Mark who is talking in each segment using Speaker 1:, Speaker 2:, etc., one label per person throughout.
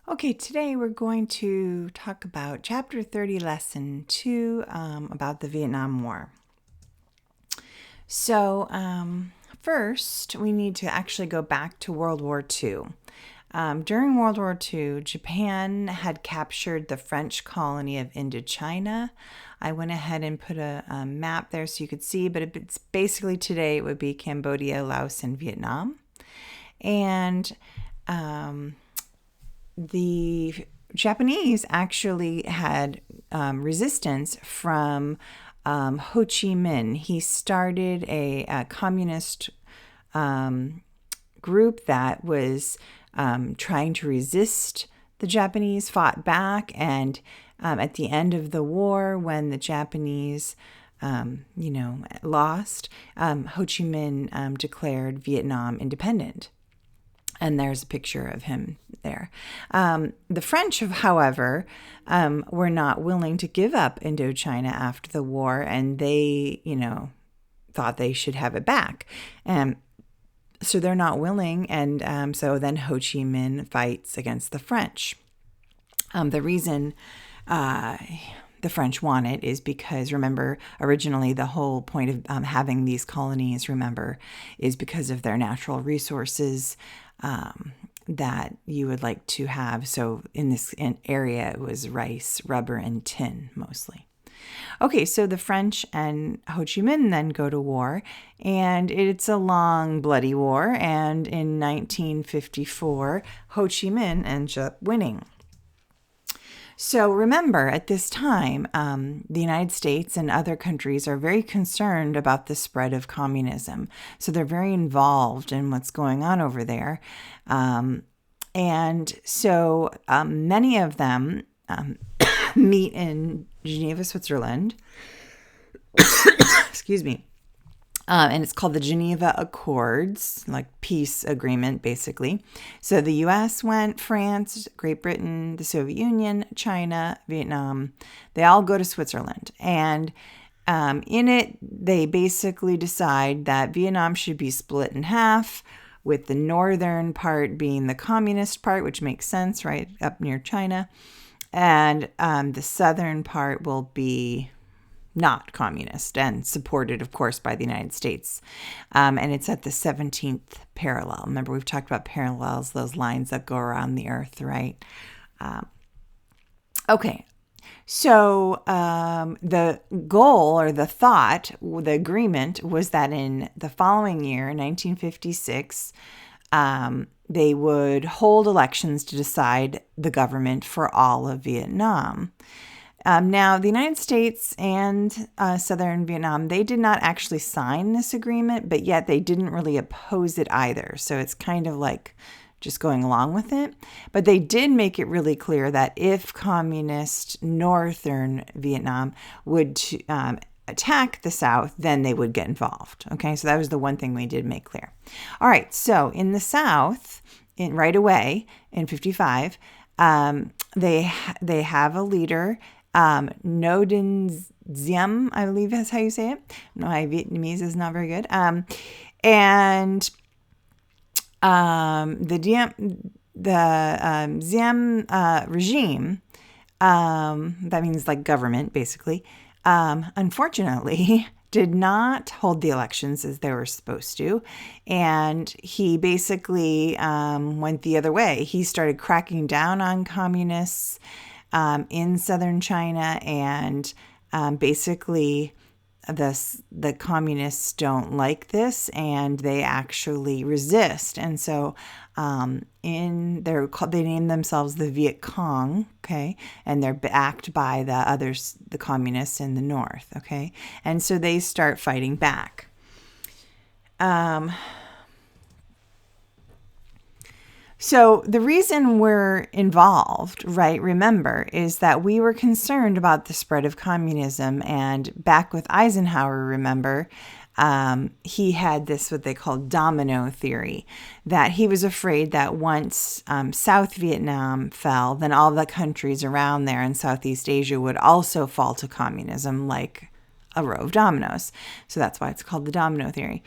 Speaker 1: Okay, today we're going to talk about Chapter 30, Lesson 2, about the Vietnam War. First, we need to actually go back to World War II. During World War II, Japan had captured the French colony of Indochina. I went ahead and put a map there so you could see, but it's basically today it would be Cambodia, Laos, and Vietnam. And the Japanese actually had resistance from Ho Chi Minh. He started a communist group that was trying to resist the Japanese, fought back, and at the end of the war, when the Japanese lost, Ho Chi Minh declared Vietnam independent. And there's a picture of him there. The French, however, were not willing to give up Indochina after the war, and they, thought they should have it back. So they're not willing, and so then Ho Chi Minh fights against the French. The reason the French want it is because, remember, originally the whole point of having these colonies, is because of their natural resources that you would like to have. So in this area, it was rice, rubber, and tin mostly. Okay, so the French and Ho Chi Minh then go to war, and it's a long, bloody war. And in 1954, Ho Chi Minh ends up winning. So remember, at this time, the United States and other countries are very concerned about the spread of communism. So they're very involved in what's going on over there. And so many of them meet in Geneva, Switzerland. Excuse me. And it's called the Geneva Accords, like peace agreement, basically. So the U.S. went, France, Great Britain, the Soviet Union, China, Vietnam. They all go to Switzerland. And in it, they basically decide that Vietnam should be split in half, with the northern part being the communist part, which makes sense, right, up near China. And the southern part will be not communist and supported, of course, by the United States. And it's at the 17th parallel. Remember, we've talked about parallels, those lines that go around the earth, right? Okay. So the goal or the thought, the agreement was that in the following year, 1956, they would hold elections to decide the government for all of Vietnam. Now, the United States and Southern Vietnam, they did not actually sign this agreement, but yet they didn't really oppose it either. So it's kind of like just going along with it. But they did make it really clear that if communist Northern Vietnam would attack the South, then they would get involved. Okay, so that was the one thing we did make clear. All right, so in the South, right away in 55, they have a leader, Ngo Dinh Diem, I believe that's how you say it. My Vietnamese is not very good. And the Diem regime, that means like government, basically, unfortunately, did not hold the elections as they were supposed to. And he basically went the other way. He started cracking down on communists in southern China, and basically the communists don't like this, and they actually resist. And so they name themselves the Viet Cong, okay, and they're backed by the communists in the north, okay, and so they start fighting back. So the reason we're involved, right, remember, is that we were concerned about the spread of communism. And back with Eisenhower, remember, he had this, what they call domino theory, that he was afraid that once South Vietnam fell, then all the countries around there in Southeast Asia would also fall to communism, like a row of dominoes. So that's why it's called the domino theory.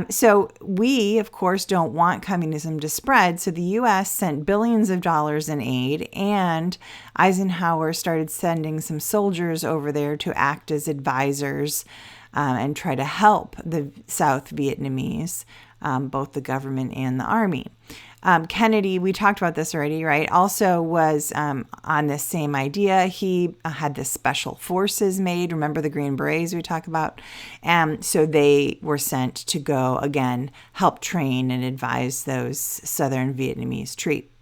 Speaker 1: So we, of course, don't want communism to spread. So the U.S. sent billions of dollars in aid, and Eisenhower started sending some soldiers over there to act as advisors and try to help the South Vietnamese, both the government and the army. Kennedy, we talked about this already, right? Also was on this same idea. He had the special forces made. Remember the Green Berets we talked about? So they were sent to go, again, help train and advise those Southern Vietnamese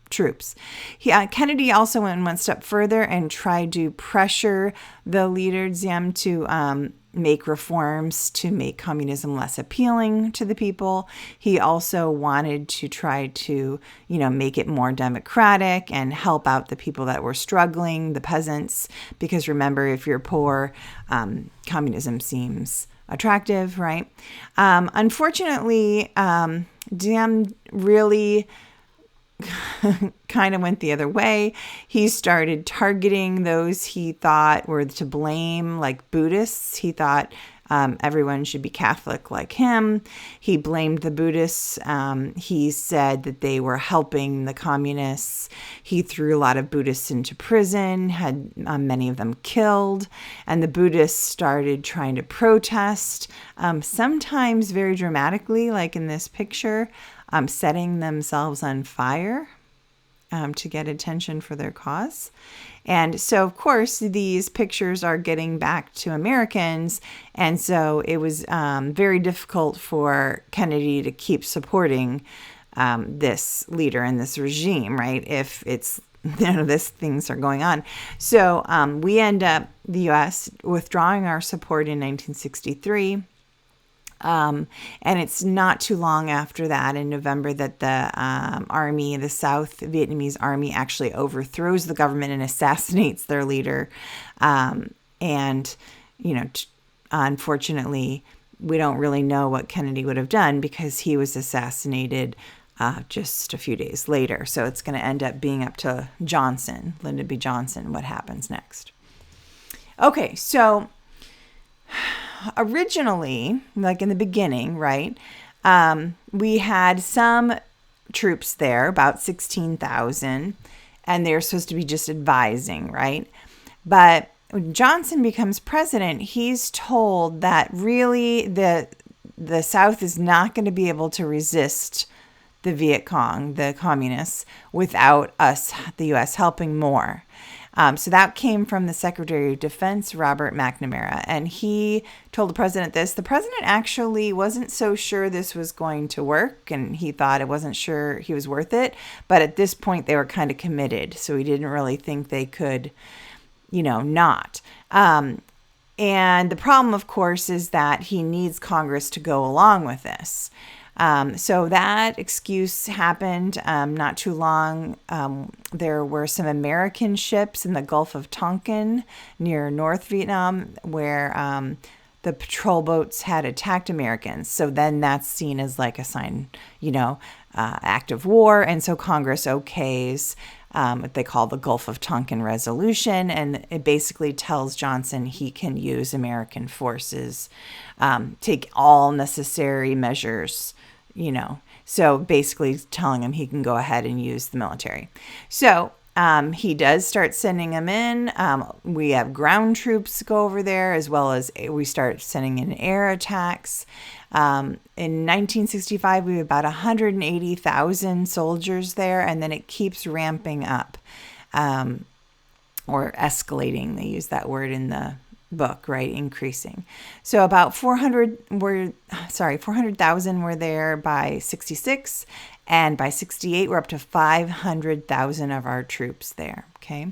Speaker 1: troops. Kennedy also went one step further and tried to pressure the leader Diem to make reforms to make communism less appealing to the people. He also wanted to try to, make it more democratic and help out the people that were struggling, the peasants, because remember, if you're poor, communism seems attractive, right? Unfortunately, Diem really kind of went the other way. He started targeting those he thought were to blame, like Buddhists. He thought everyone should be Catholic like him. He blamed the Buddhists. He said that they were helping the communists. He threw a lot of Buddhists into prison, had many of them killed, and the Buddhists started trying to protest, sometimes very dramatically, like in this picture, setting themselves on fire to get attention for their cause. And so, of course, these pictures are getting back to Americans. And so it was very difficult for Kennedy to keep supporting this leader and this regime, right? If it's, these things are going on. So we end up, the U.S., withdrawing our support in 1963. And it's not too long after that, in November, that the army, the South Vietnamese army, actually overthrows the government and assassinates their leader. Unfortunately, we don't really know what Kennedy would have done because he was assassinated just a few days later. So it's going to end up being up to Johnson, Lyndon B. Johnson, what happens next. Okay, so originally, like in the beginning, right, we had some troops there, about 16,000, and they're supposed to be just advising, right? But when Johnson becomes president, he's told that really the South is not going to be able to resist the Viet Cong, the communists, without us, the U.S., helping more. So that came from the Secretary of Defense, Robert McNamara, and he told the president this. The president actually wasn't so sure this was going to work, and he thought it wasn't sure he was worth it. But at this point, they were kind of committed, so he didn't really think they could, not. And the problem, of course, is that he needs Congress to go along with this. So that excuse happened not too long. There were some American ships in the Gulf of Tonkin near North Vietnam where the patrol boats had attacked Americans. So then that's seen as like a sign, act of war. And so Congress okays what they call the Gulf of Tonkin Resolution. And it basically tells Johnson he can use American forces, take all necessary measures, so basically telling him he can go ahead and use the military. So he does start sending them in. We have ground troops go over there, as well as we start sending in air attacks. In 1965, we have about 180,000 soldiers there, and then it keeps ramping up or escalating. They use that word in the book, right? Increasing. So about 400,000 were there by 66, and by 68 we're up to 500,000 of our troops there. Okay.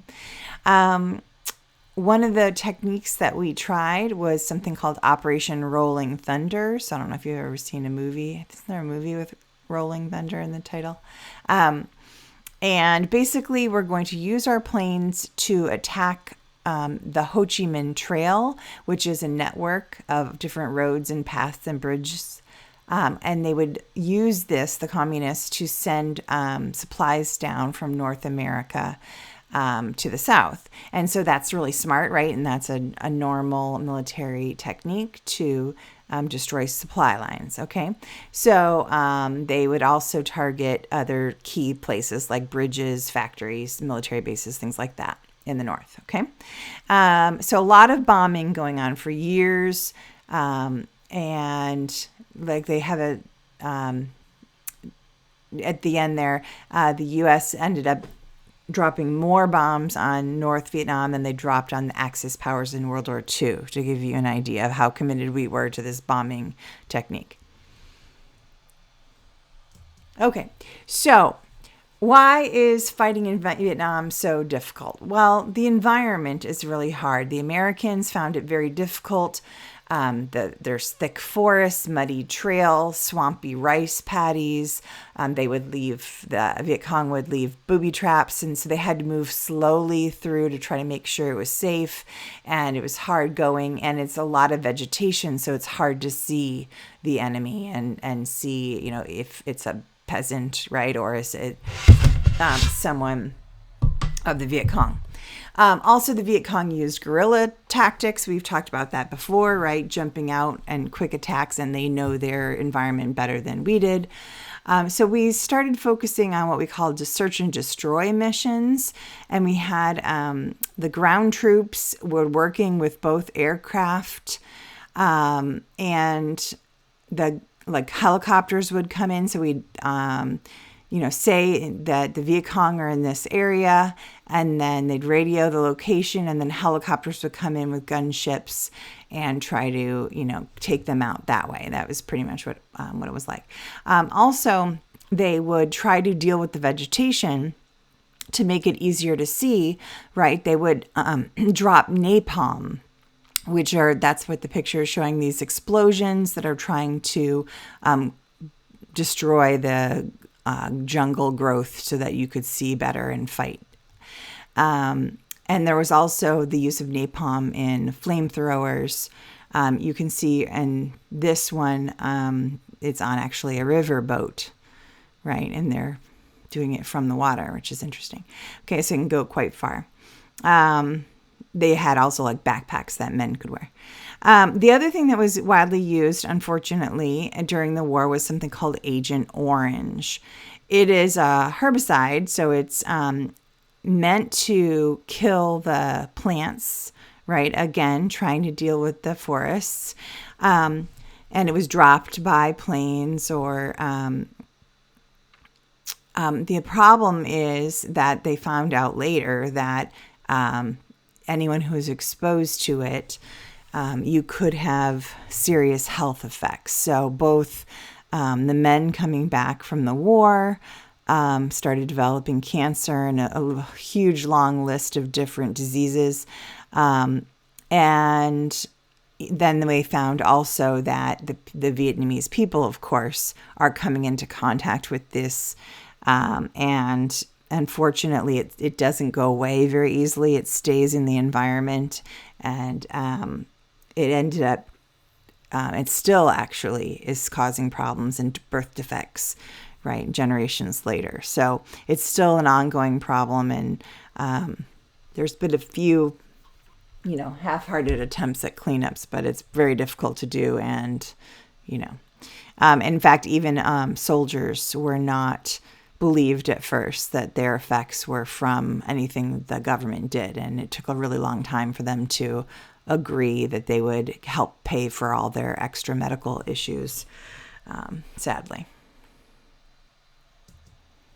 Speaker 1: One of the techniques that we tried was something called Operation Rolling Thunder. So I don't know if you've ever seen a movie. Isn't there a movie with Rolling Thunder in the title? And basically we're going to use our planes to attack the Ho Chi Minh Trail, which is a network of different roads and paths and bridges. And they would use this, the communists, to send supplies down from North America to the south. And so that's really smart, right? And that's a normal military technique to destroy supply lines, okay? So they would also target other key places like bridges, factories, military bases, things like that in the north, okay? So a lot of bombing going on for years, and like they have a, at the end there, the U.S. ended up dropping more bombs on North Vietnam than they dropped on the Axis powers in World War II, to give you an idea of how committed we were to this bombing technique. Okay, so why is fighting in Vietnam so difficult? Well, the environment is really hard. The Americans found it very difficult. There's thick forests, muddy trails, swampy rice paddies. The Viet Cong would leave booby traps, and so they had to move slowly through to try to make sure it was safe. And it was hard going, and it's a lot of vegetation, so it's hard to see the enemy and see, if it's a peasant, right, or is it someone of the Viet Cong. Also, the Viet Cong used guerrilla tactics. We've talked about that before, right? Jumping out and quick attacks, and they know their environment better than we did. So we started focusing on what we called search and destroy missions, and we had the ground troops were working with both aircraft, and the helicopters would come in. So we'd say that the Viet Cong are in this area, and then they'd radio the location, and then helicopters would come in with gunships and try to, take them out that way. That was pretty much what it was like. Also, they would try to deal with the vegetation to make it easier to see, right? They would drop napalm, that's what the picture is showing, these explosions that are trying to destroy the jungle growth so that you could see better and fight. And there was also the use of napalm in flamethrowers. You can see in this one, it's on actually a river boat, right? And they're doing it from the water, which is interesting. Okay, so it can go quite far. They had also like backpacks that men could wear. The other thing that was widely used, unfortunately, during the war was something called Agent Orange. It is a herbicide, so it's meant to kill the plants, right? Again, trying to deal with the forests. And it was dropped by planes or... the problem is that they found out later that anyone who was exposed to it, you could have serious health effects. So both the men coming back from the war started developing cancer and a huge long list of different diseases. And then they found also that the Vietnamese people, of course, are coming into contact with this. And unfortunately, it doesn't go away very easily. It stays in the environment, and it ended up, it still actually is causing problems and birth defects, right, generations later. So it's still an ongoing problem, and there's been a few, half-hearted attempts at cleanups, but it's very difficult to do, and, in fact, even soldiers were not believed at first that their effects were from anything the government did, and it took a really long time for them to agree that they would help pay for all their extra medical issues, sadly.